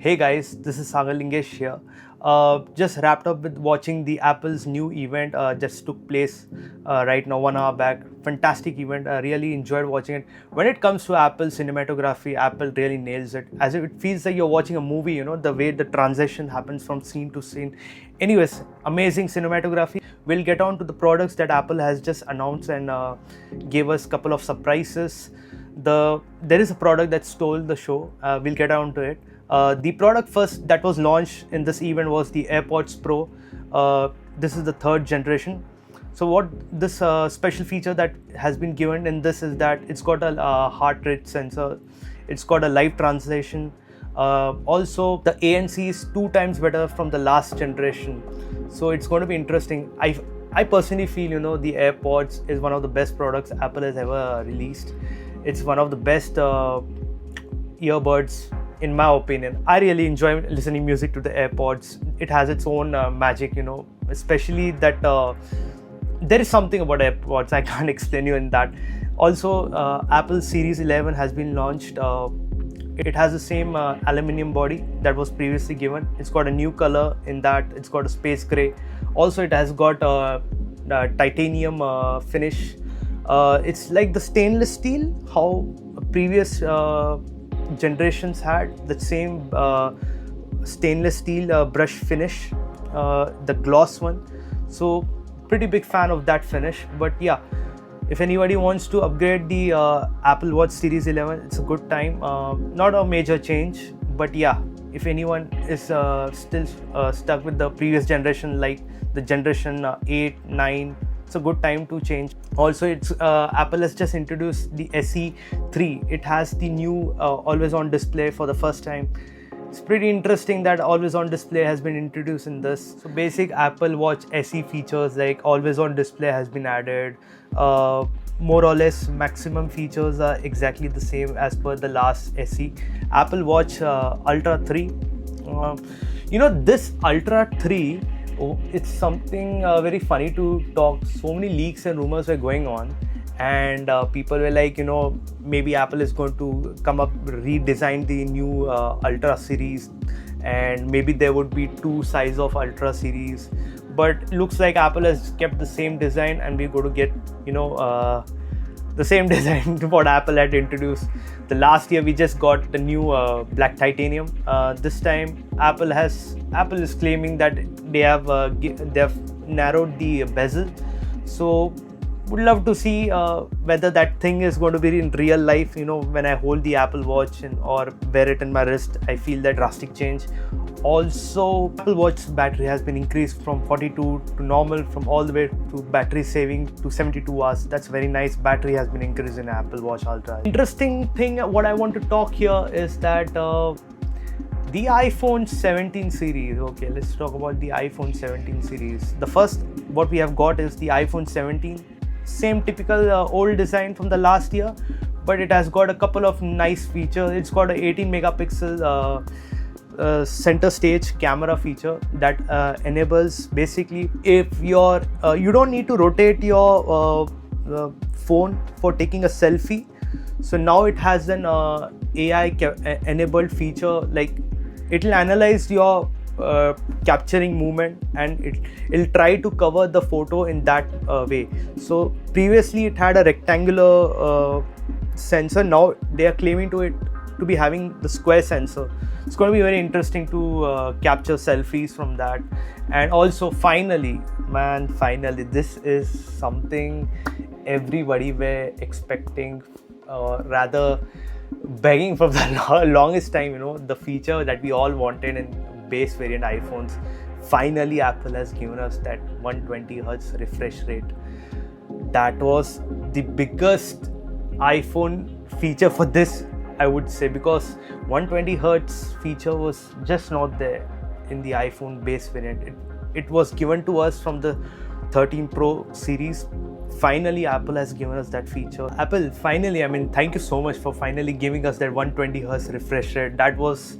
Hey guys, this is Sagar Lingesh here. Just wrapped up with watching the Apple's new event. Just took place right now, 1 hour back. Fantastic event. I really enjoyed watching it. When it comes to Apple cinematography, Apple really nails it. As if it feels like you're watching a movie. The way the transition happens from scene to scene. Anyways, amazing cinematography. We'll get on to the products that Apple has just announced and gave us a couple of surprises. There is a product that stole the show. We'll get on to it. The product first that was launched in this event was the AirPods Pro. This is the third generation. So what this special feature that has been given in this is that it's got a heart rate sensor. It's got a live translation. Also, the ANC is 2 times better from the last generation. So it's going to be interesting. I personally feel the AirPods is one of the best products Apple has ever released. It's one of the best earbuds. In my opinion, I really enjoy listening music to the AirPods. It has its own magic, especially that there is something about AirPods I can't explain you in that. Also, Apple Series 11 has been launched. It has the same aluminium body that was previously given. It's got a new color in that. It's got a space gray. Also, it has got a titanium finish. It's like the stainless steel, how previous generations had the same stainless steel brush finish, the gloss one. So pretty big fan of that finish. But yeah, if anybody wants to upgrade the Apple Watch Series 11, it's a good time. Not a major change, but yeah, if anyone is still stuck with the previous generation, like the generation 8, 9, it's a good time to change. Also, Apple has just introduced the SE3. It has the new always-on display for the first time. It's pretty interesting that always-on display has been introduced in this. So basic Apple Watch SE features like always-on display has been added. More or less maximum features are exactly the same as per the last SE. Apple Watch Ultra 3. This Ultra 3, it's something very funny to talk. So many leaks and rumors were going on, and people were like, maybe Apple is going to come up, redesign the new Ultra series, and maybe there would be 2 size of Ultra series. But looks like Apple has kept the same design, and we're going to get the same design what Apple had introduced. The last year we just got the new black titanium. This time Apple is claiming that they have narrowed the bezel. So would love to see whether that thing is going to be in real life. When I hold the Apple Watch or wear it in my wrist, I feel that drastic change. Also, Apple Watch battery has been increased from 42 to normal, from all the way to battery saving to 72 hours. That's very nice. Battery has been increased in Apple Watch Ultra. Interesting thing what I want to talk here is that the iPhone 17 series. Okay, let's talk about the iPhone 17 series. The first what we have got is the iPhone 17. Same typical old design from the last year, but it has got a couple of nice features. It's got a 18 megapixel center stage camera feature that enables, basically, if you don't need to rotate your phone for taking a selfie. So now it has an AI enabled feature, like it'll analyze your capturing movement, and it'll try to cover the photo in that way. So previously it had a rectangular sensor. Now they are claiming to be having the square sensor. It's going to be very interesting to capture selfies from that. And also, finally, this is something everybody were expecting, rather begging from the longest time. The feature that we all wanted in base variant iPhones. Finally, Apple has given us that 120 Hz refresh rate. That was the biggest iPhone feature for this, I would say, because 120 Hz feature was just not there in the iPhone base variant. It was given to us from the 13 Pro series. Finally, Apple has given us that feature. Apple, finally, thank you so much for finally giving us that 120 Hz refresh rate. That was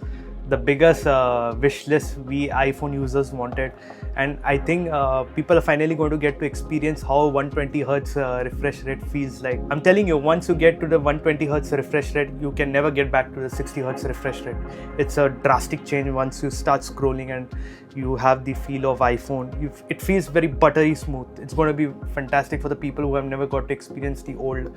the biggest wish list we iPhone users wanted, and I think people are finally going to get to experience how 120 Hz refresh rate feels like. I'm telling you, once you get to the 120 Hz refresh rate, you can never get back to the 60 Hz refresh rate. It's a drastic change once you start scrolling and you have the feel of iPhone. It feels very buttery smooth. It's going to be fantastic for the people who have never got to experience the old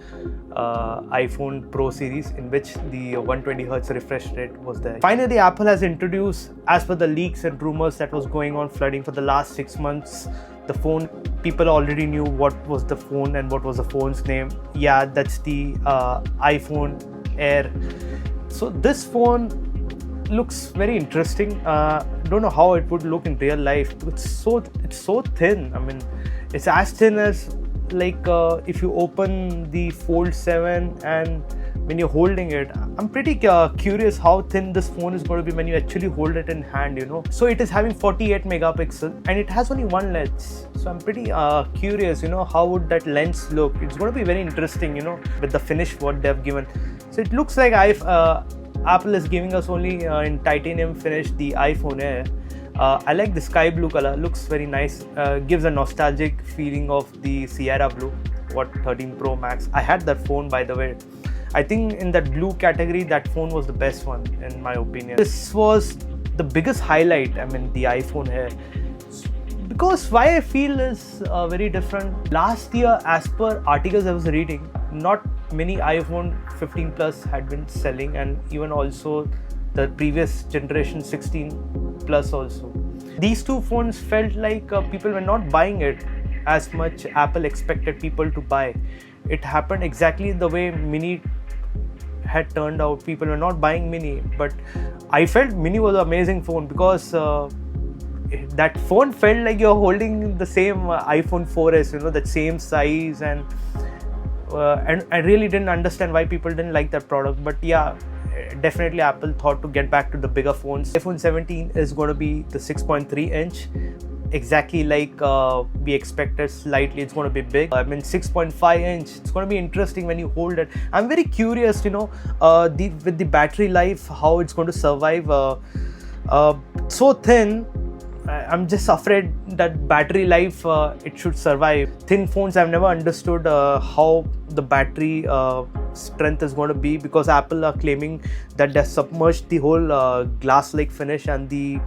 iPhone Pro series, in which the 120 Hz refresh rate was there. Finally, Apple has introduced, as per the leaks and rumors that was going on flooding for the last 6 months, the phone. People already knew what was the phone and what was the phone's name. Yeah, that's the iPhone Air. So this phone looks very interesting. Don't know how it would look in real life. It's so thin. I mean, it's as thin as like if you open the Fold 7 and when you're holding it. I'm pretty curious how thin this phone is going to be when you actually hold it in hand, you know. So it is having 48 megapixel and it has only one lens. So I'm pretty curious, you know, how would that lens look. It's going to be very interesting, you know, with the finish what they've given. So it looks like Apple is giving us only in titanium finish the iPhone Air. I like the sky blue color, looks very nice, gives a nostalgic feeling of the Sierra blue, 13 Pro Max. I had that phone, by the way. I think in that blue category, that phone was the best one in my opinion. This was the biggest highlight, I mean, the iPhone Air. Because why I feel is very different. Last year, as per articles I was reading, not many iPhone 15 Plus had been selling, and even also the previous generation 16 Plus also. These two phones felt like people were not buying it as much Apple expected people to buy. It happened exactly the way Mini had turned out. People were not buying Mini, but I felt Mini was an amazing phone because that phone felt like you're holding the same iPhone 4S, you know, that same size, and I really didn't understand why people didn't like that product. But yeah, definitely Apple thought to get back to the bigger phones. iPhone 17 is going to be the 6.3 inch, exactly like we expected. Slightly it's going to be big. I mean 6.5 inch, it's going to be interesting when you hold it. I'm very curious, you know, with the battery life, how it's going to survive. So thin, I'm just afraid that battery life it should survive. Thin phones, I've never understood how the battery strength is going to be, because Apple are claiming that they submerged the whole glass-like finish, and the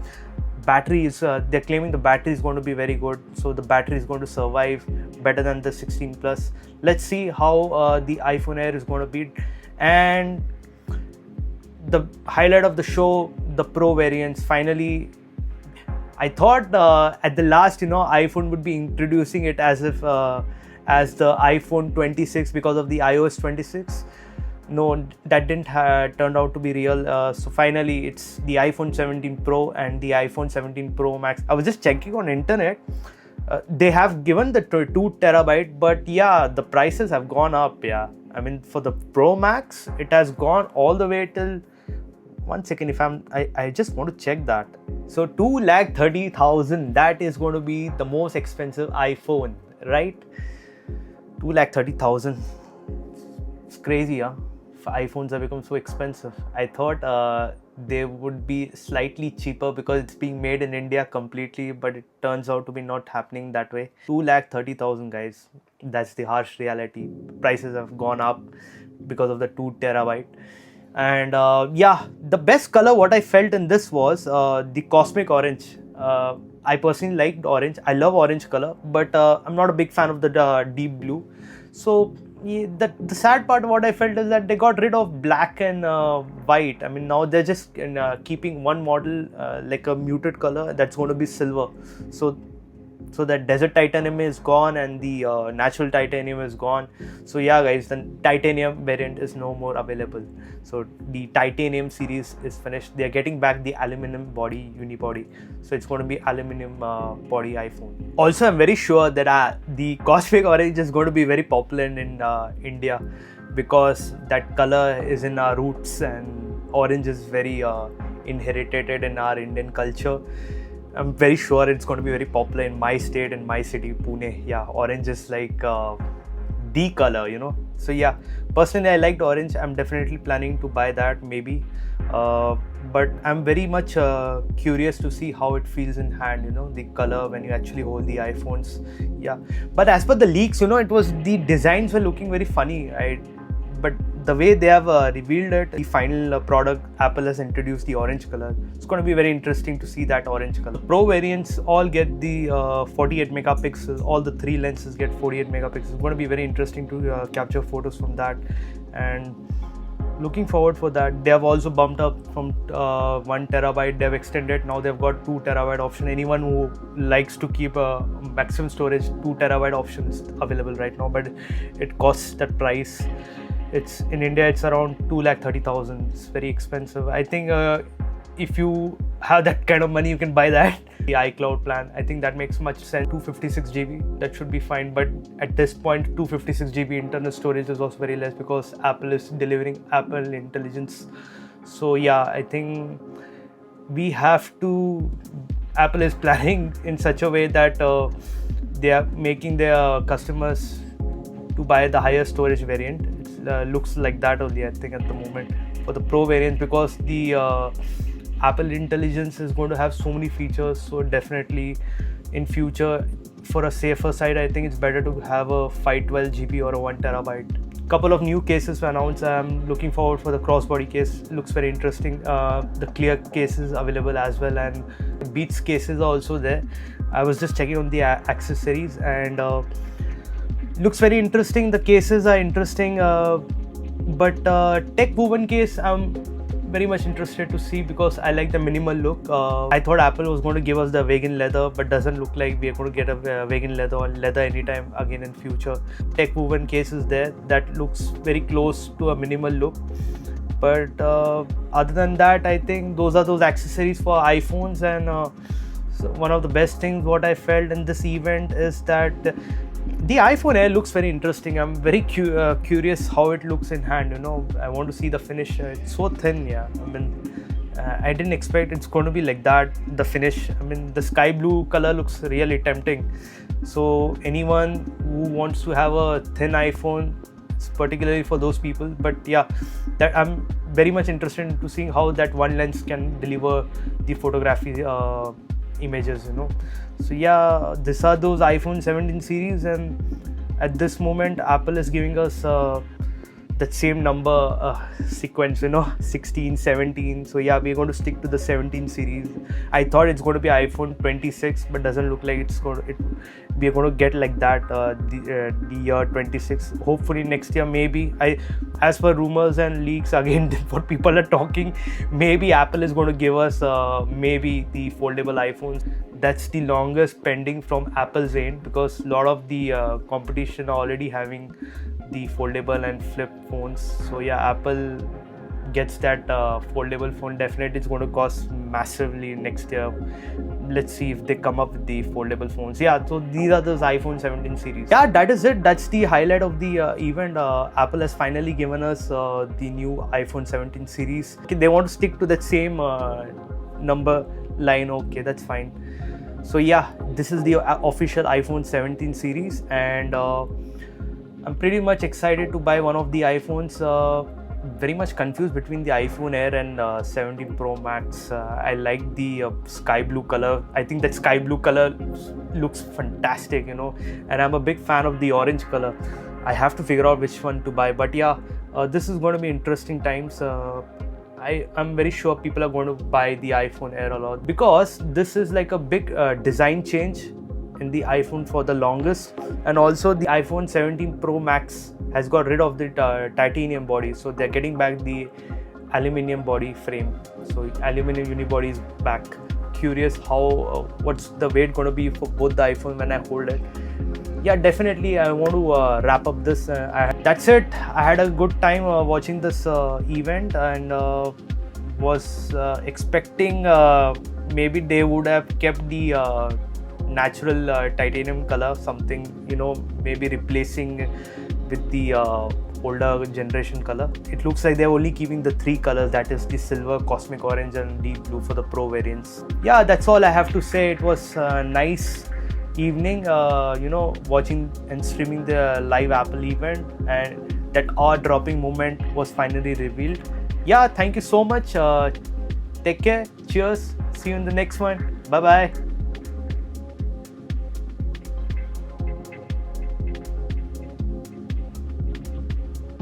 battery is they're claiming the battery is going to be very good, so the battery is going to survive better than the 16 Plus. Let's see how the iPhone Air is going to be. And the highlight of the show, the Pro variants. Finally, I thought at the last, you know, iPhone would be introducing it as if as the iPhone 26 because of the iOS 26. No, that didn't turned out to be real. So finally, it's the iPhone 17 Pro and the iPhone 17 Pro Max. I was just checking on internet. They have given the 2 terabyte, but yeah, the prices have gone up. Yeah, I mean, for the Pro Max, it has gone all the way till. One second, if I just want to check that. So 2,30,000, that is going to be the most expensive iPhone, right? 2,30,000. It's crazy, huh? iPhones have become so expensive. I thought they would be slightly cheaper because it's being made in India completely, but it turns out to be not happening that way. 2,30,000, guys. That's the harsh reality. Prices have gone up because of the 2 terabyte. And yeah, the best color what I felt in this was the cosmic orange. I personally liked orange. I love orange color, but I'm not a big fan of the deep blue. So yeah, the sad part of what I felt is that they got rid of black and white. I mean, now they're just keeping one model like a muted color that's going to be silver. So that desert titanium is gone and the natural titanium is gone. So yeah, guys, the titanium variant is no more available. So the titanium series is finished. They are getting back the aluminum body, unibody. So it's going to be aluminum body iPhone. Also, I'm very sure that the cosmic orange is going to be very popular in India, because that color is in our roots and orange is very inherited in our Indian culture. I'm very sure it's going to be very popular in my state, in my city, Pune. Yeah, orange is like the color, you know. So yeah, personally I liked orange. I'm definitely planning to buy that maybe, but I'm very much curious to see how it feels in hand, the color when you actually hold the iPhones. Yeah, but as per the leaks, it was, the designs were looking very funny, right? But the way they have revealed it, the final product, Apple has introduced the orange color. It's going to be very interesting to see that orange color. Pro variants all get the 48 megapixels. All the three lenses get 48 megapixels. It's going to be very interesting to capture photos from that, and looking forward for that. They have also bumped up from 1 terabyte. They've extended. Now they've got 2 terabyte option. Anyone who likes to keep a maximum storage, 2 terabyte options available right now, but it costs that price. It's in India, it's around 2,30,000. It's very expensive. I think if you have that kind of money, you can buy that. The iCloud plan, I think that makes much sense. 256 GB, that should be fine. But at this point, 256 GB internal storage is also very less because Apple is delivering Apple Intelligence. So yeah, I think we have to. Apple is planning in such a way that they are making their customers to buy the higher storage variant. It looks like that only, I think, at the moment for the Pro variant, because the Apple Intelligence is going to have so many features. So definitely in future, for a safer side, I think it's better to have a 512 GB or a 1 terabyte. Couple of new cases were announced. I'm looking forward for the crossbody case. It looks very interesting. The clear case is available as well, and the Beats cases are also there. I was just checking on the accessories, and looks very interesting. The cases are interesting, but Tech Woven case I'm very much interested to see because I like the minimal look. I thought Apple was going to give us the vegan leather, but doesn't look like we are going to get a vegan leather or leather anytime again in future. Tech Woven case is there. That looks very close to a minimal look. But other than that, I think those are those accessories for iPhones. And so one of the best things what I felt in this event is that the iPhone Air looks very interesting. I'm very curious how it looks in hand. I want to see the finish. It's so thin. Yeah, I mean, I didn't expect it's going to be like that. The finish. I mean, the sky blue color looks really tempting. So anyone who wants to have a thin iPhone, it's particularly for those people. But yeah, that I'm very much interested to seeing how that one lens can deliver the photography images. So yeah, these are those iPhone 17 series, and at this moment Apple is giving us that same number sequence, 16, 17. So yeah, we're going to stick to the 17 series. I thought it's going to be iPhone 26, but doesn't look like we're going to get like that the year 26. Hopefully next year, maybe. As per rumors and leaks, again what people are talking, maybe Apple is going to give us maybe the foldable iPhones. That's the longest pending from Apple's end, because a lot of the competition are already having the foldable and flip phones. So yeah, Apple gets that foldable phone. Definitely it's going to cost massively next year. Let's see if they come up with the foldable phones. Yeah, so these are those iPhone 17 series. Yeah, that is it. That's the highlight of the event. Apple has finally given us the new iPhone 17 series. Okay, they want to stick to that same number line. Okay, that's fine. So yeah, this is the official iPhone 17 series, and I'm pretty much excited to buy one of the iPhones. Very much confused between the iPhone Air and 17 Pro Max. I like the sky blue color. I think that sky blue color looks fantastic, and I'm a big fan of the orange color. I have to figure out which one to buy, but yeah, this is going to be interesting times. I'm very sure people are going to buy the iPhone Air a lot, because this is like a big design change in the iPhone for the longest. And also the iPhone 17 Pro Max has got rid of the titanium body, so they're getting back the aluminium body frame. So aluminium unibody is back. Curious how what's the weight going to be for both the iPhone when I hold it. Yeah, definitely I want to wrap up this. That's it. I had a good time watching this event, and was expecting maybe they would have kept the natural titanium color, something, maybe replacing with the older generation color. It looks like they're only keeping the three colors, that is the silver, cosmic orange and deep blue for the Pro variants. Yeah, that's all I have to say. It was a nice evening, watching and streaming the live Apple event, and that awe-dropping moment was finally revealed. Yeah, thank you so much. Take care. Cheers. See you in the next one. Bye bye.